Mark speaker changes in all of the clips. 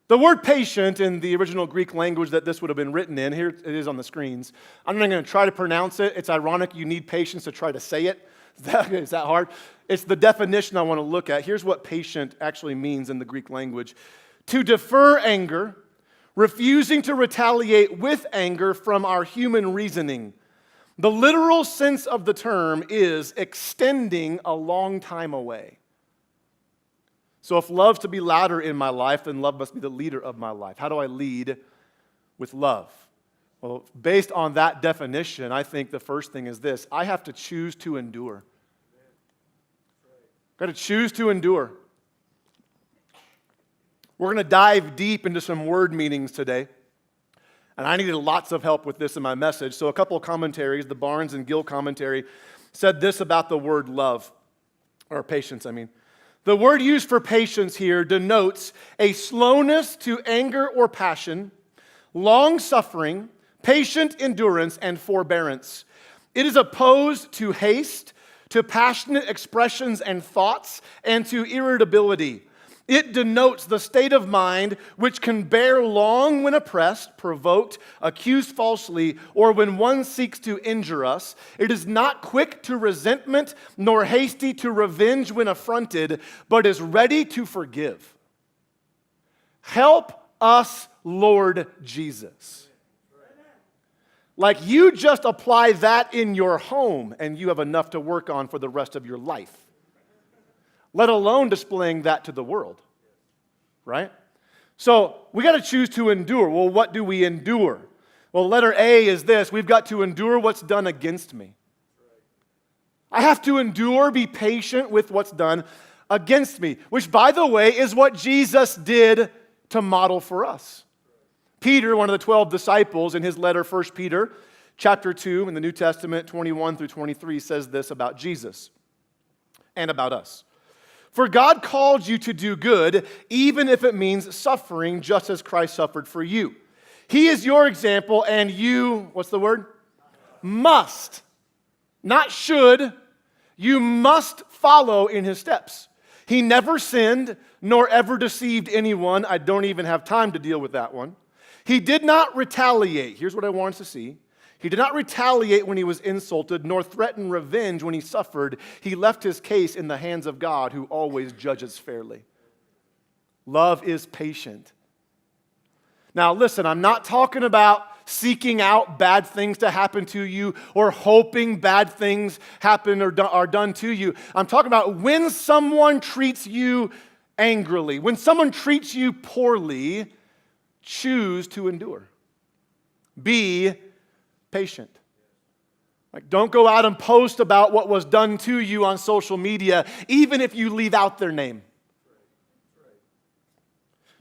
Speaker 1: The word patient in the original Greek language that this would have been written in, here it is on the screens. I'm not going to try to pronounce it. It's ironic you need patience to try to say it. Is that hard? It's the definition I want to look at. Here's what patient actually means in the Greek language. To defer anger, refusing to retaliate with anger from our human reasoning. The literal sense of the term is extending a long time away. So if love's to be louder in my life, then love must be the leader of my life. How do I lead with love? Well, based on that definition, I think the first thing is this. I have to choose to endure. I've got to choose to endure. We're going to dive deep into some word meanings today. And I needed lots of help with this in my message. So a couple of commentaries, the Barnes and Gill commentary, said this about the word love, or patience, I mean. The word used for patience here denotes a slowness to anger or passion, long-suffering, patient endurance, and forbearance. It is opposed to haste, to passionate expressions and thoughts, and to irritability. It denotes the state of mind which can bear long when oppressed, provoked, accused falsely, or when one seeks to injure us. It is not quick to resentment, nor hasty to revenge when affronted, but is ready to forgive. Help us, Lord Jesus. Like you just apply that in your home, and you have enough to work on for the rest of your life. Let alone displaying that to the world, right? So we got to choose to endure. Well, what do we endure? Well, letter A is this. We've got to endure what's done against me. I have to endure, be patient with what's done against me, which, by the way, is what Jesus did to model for us. Peter, one of the 12 disciples, in his letter, 1 Peter, chapter 2, in the New Testament, 21 through 23, says this about Jesus and about us. For God called you to do good, even if it means suffering, just as Christ suffered for you. He is your example, and you, what's the word? Must, not should, you must follow in his steps. He never sinned, nor ever deceived anyone. I don't even have time to deal with that one. He did not retaliate. Here's what I want us to see. He did not retaliate when he was insulted, nor threaten revenge when he suffered. He left his case in the hands of God, who always judges fairly. Love is patient. Now, listen, I'm not talking about seeking out bad things to happen to you or hoping bad things happen or are done to you. I'm talking about when someone treats you angrily, when someone treats you poorly, choose to endure. Be patient. Like, don't go out and post about what was done to you on social media, even if you leave out their name.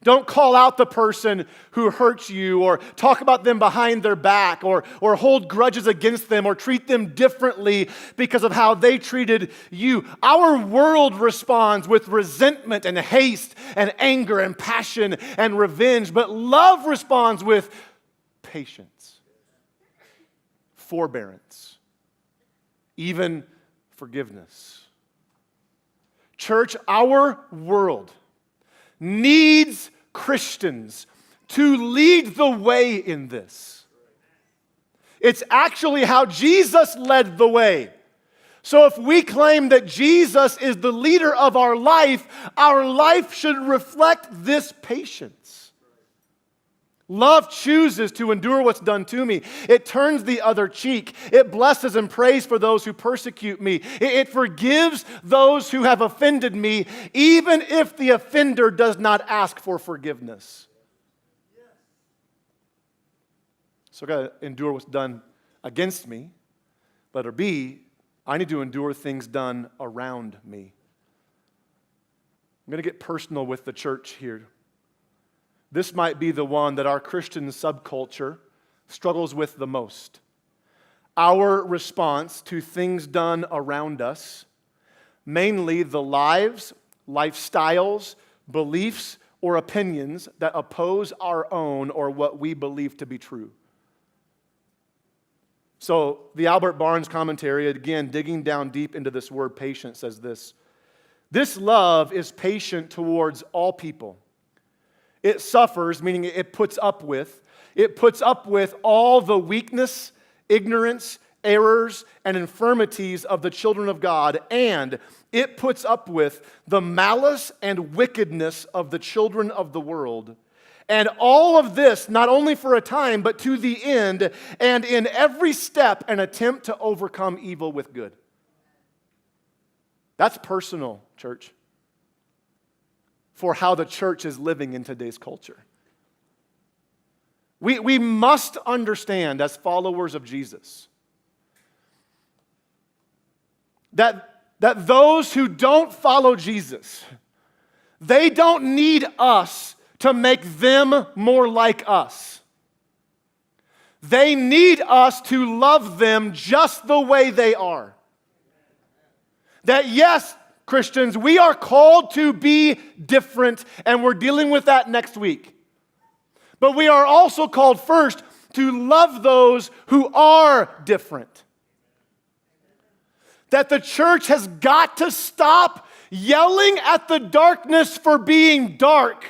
Speaker 1: Don't call out the person who hurts you or talk about them behind their back or hold grudges against them or treat them differently because of how they treated you. Our world responds with resentment and haste and anger and passion and revenge, but love responds with patience, forbearance, even forgiveness. Church, our world needs Christians to lead the way in this. It's actually how Jesus led the way. So if we claim that Jesus is the leader of our life should reflect this patience. Love chooses to endure what's done to me. It turns the other cheek. It blesses and prays for those who persecute me. It forgives those who have offended me, even if the offender does not ask for forgiveness. So I've got to endure what's done against me. Letter B, I need to endure things done around me. I'm going to get personal with the church here. This might be the one that our Christian subculture struggles with the most. Our response to things done around us, mainly the lives, lifestyles, beliefs, or opinions that oppose our own or what we believe to be true. So the Albert Barnes commentary, again, digging down deep into this word patient, says this: this love is patient towards all people. it suffers, meaning it puts up with. It puts up with all the weakness, ignorance, errors, and infirmities of the children of God, and it puts up with the malice and wickedness of the children of the world. And all of this, not only for a time, but to the end, and in every step, an attempt to overcome evil with good. That's personal, church, for how the church is living in today's culture. We must understand, as followers of Jesus, that those who don't follow Jesus, they don't need us to make them more like us. They need us to love them just the way they are. That yes, Christians, we are called to be different, and we're dealing with that next week. But we are also called first to love those who are different. That the church has got to stop yelling at the darkness for being dark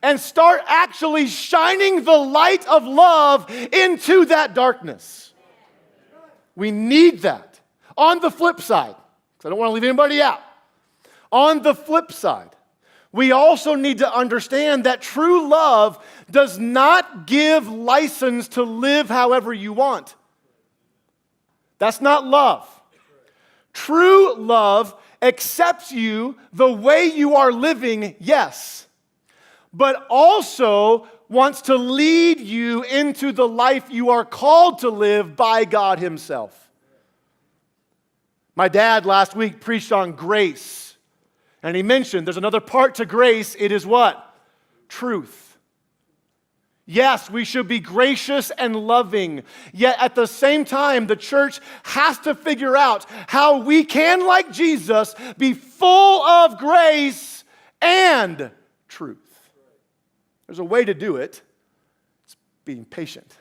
Speaker 1: and start actually shining the light of love into that darkness. We need that. On the flip side, because I don't want to leave anybody out, on the flip side, we also need to understand that true love does not give license to live however you want. That's not love. True love accepts you the way you are living, yes, but also wants to lead you into the life you are called to live by God Himself. My dad last week preached on grace, and he mentioned there's another part to grace. It is what? Truth. Yes, we should be gracious and loving, yet at the same time, the church has to figure out how we can, like Jesus, be full of grace and truth. There's a way to do it. It's being patient.